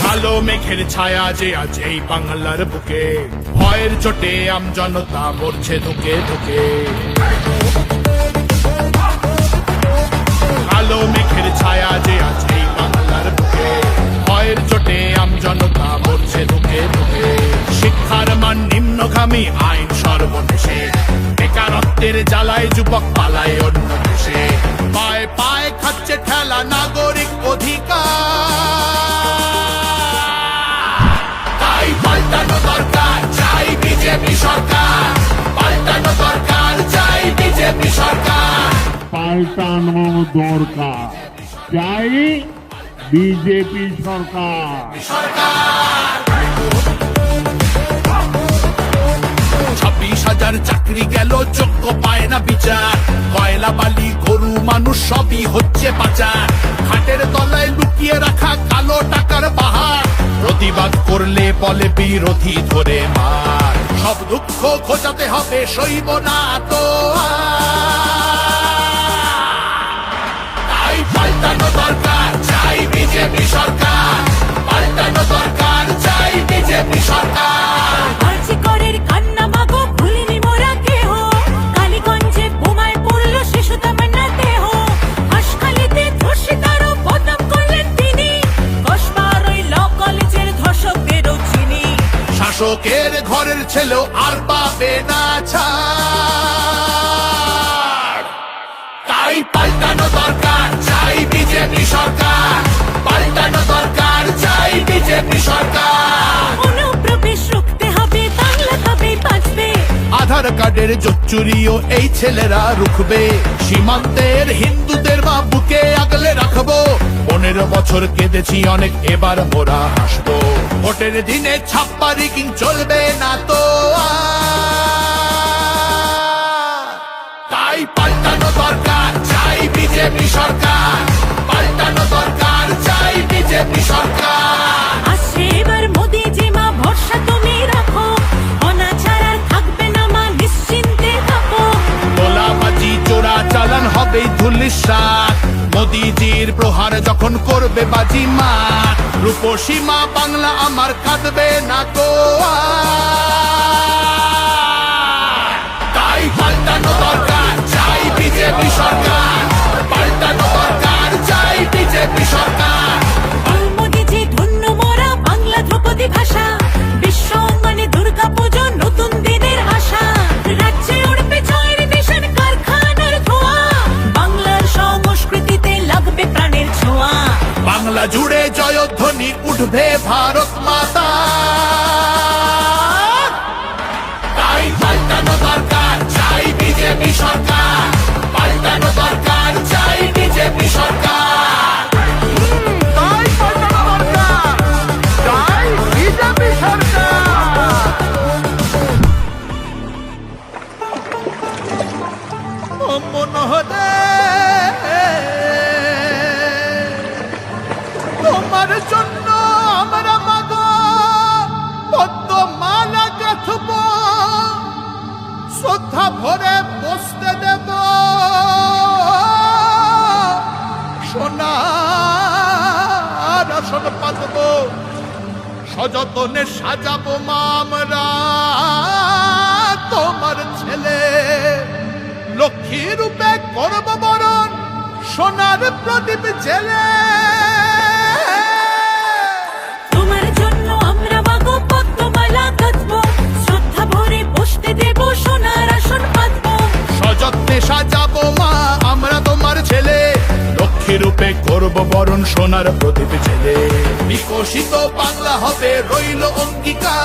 কালো মেঘের ছায়া যে আজ এই বাংলার বুকে, ভয়ের চোটে আমজনতা মরছে ধুকে ধুকে। কালো মেঘের ছায়া যে আজ এই বাংলার বুকে, ভয়ের চোটে আমজনতা মরছে ধুকে ধুকে। শিক্ষার মান নিম্নগামী, আইন সর্বনেশে, বেকারত্বের জ্বালায় যুবক পালায় অন্য দেশে। পায়ে পায়ে খাচ্ছে ঠেলা নাগরিক অধিকার, তাই পাল্টানো দরকার, চাই বিজেপি সরকার। পাল্টানো দরকার, চাই বিজেপি সরকার। পাল্টানো দরকার, চাই বিজেপি সরকার। 26,000 চাকরি গেল, যোগ্য পায় না বিচার। কয়লা বালি গরু মানুষ সবই হচ্ছে পাচার। খাটের তলায় লুকিয়ে রাখা কালো টাকার বাহার। প্রতিবাদ করলে বলে বিরোধী ধরে মার। সব দুঃখ খোঁজাতে হবে, সইব না তো তাই পাল্টানো দরকার, চাই বিজেপি সরকার। পাল্টানো দরকার, চাই বিজেপি সরকার। আরজিকরের কান্না মাগো ভুলিনি মোরা কেহ, কালীগঞ্জে বোমায় পড়ল শিশু তামান্না দেহ। হাসখালিতে ধর্ষিতারও বদনাম করলেন তিনি, কসবার ওই ল কলেজের ধর্ষকদেরও চিনি। শাসকের ঘরের ছেলেও আর পাবে না ছাড়, তাই পাল্টানো দরকার, চাই বিজেপি সরকার। পাল্টানো দরকার, চাই বিজেপি সরকার। অনুপ্রবেশ রুখতে হবে, বাংলা তবেই বাঁচবে। আধার কার্ডের জোচ্চুরিও এই ছেলেরা রুখবে। সীমান্তের হিন্দুদের মা বুকে আগলে রাখবো। 15 বছর কেঁদেছি অনেক, এবার মোরা হাসবো। ভোটের দিনে ছাপ্পা রিগিং চলবে না তো আর। তাই পাল্টানো দরকার, চাই বিজেপি সরকার। পাল্টানো দরকার, চাই বিজেপি সরকার। আসছে এবার মোদি জি মা, ভরসা তুমি রাখো। অনাচার আর থাকবে না মা, নিশ্চিন্তে থাকো। গোলাবাজি চোরা চালান হবে ধুলিসাৎ। মোদিজির প্রহার যখন করবে বাজি মাত। রূপসী মা বাংলা আমার কাঁদবে না তো আর। তাই পাল্টানো দরকার, চাই বিজেপি সরকার। পাল্টানো দরকার, চাই বিজেপি সরকার। বল মোদি জি ধন্য মোরা, বাংলা ধ্রুপদী ভাষা। বিশ্ব অঙ্গনে দুর্গা পুজো, নতুন দিনের আশা। রাজ্যে উঠবে জয়ের নিশান, কারখানার ধোঁয়া। বাংলার সংস্কৃতিতে লাগবে প্রাণের ছোঁয়া। বাংলা জুড়ে জয়ধ্বনি উঠবে ভারত মাতা। তাই পাল্টানো দরকার, চাই বিজেপি সরকার। পাল্টানো দরকার, চাই বিজেপি সরকার। তাই পাল্টানো দরকার, চাই বিজেপি সরকার। ও মনোহরে, তোমার জন্য আমরা মাগো পদ্মমালা গাঁথব। শ্রদ্ধা ভরে বসতে দেব, সোনার আসন পাতব। সযতনে সাজাবো মা আমরা তোমার ছেলে। লক্ষ্মী রূপে করব বরণ, সোনার প্রদীপ জেলে। তোমার জন্য আমরা মাগো পদ্মমালা গাঁথবো। শ্রদ্ধা ভরে বসতে দেব, সোনার আসন পাতবো। সযত্নে সাজাবো মা আমরা তোমার ছেলে। লক্ষ্মী রূপে করব বরণ, সোনার প্রদীপ জেলে। বিকশিত বাংলা হবে রইল অঙ্গীকার।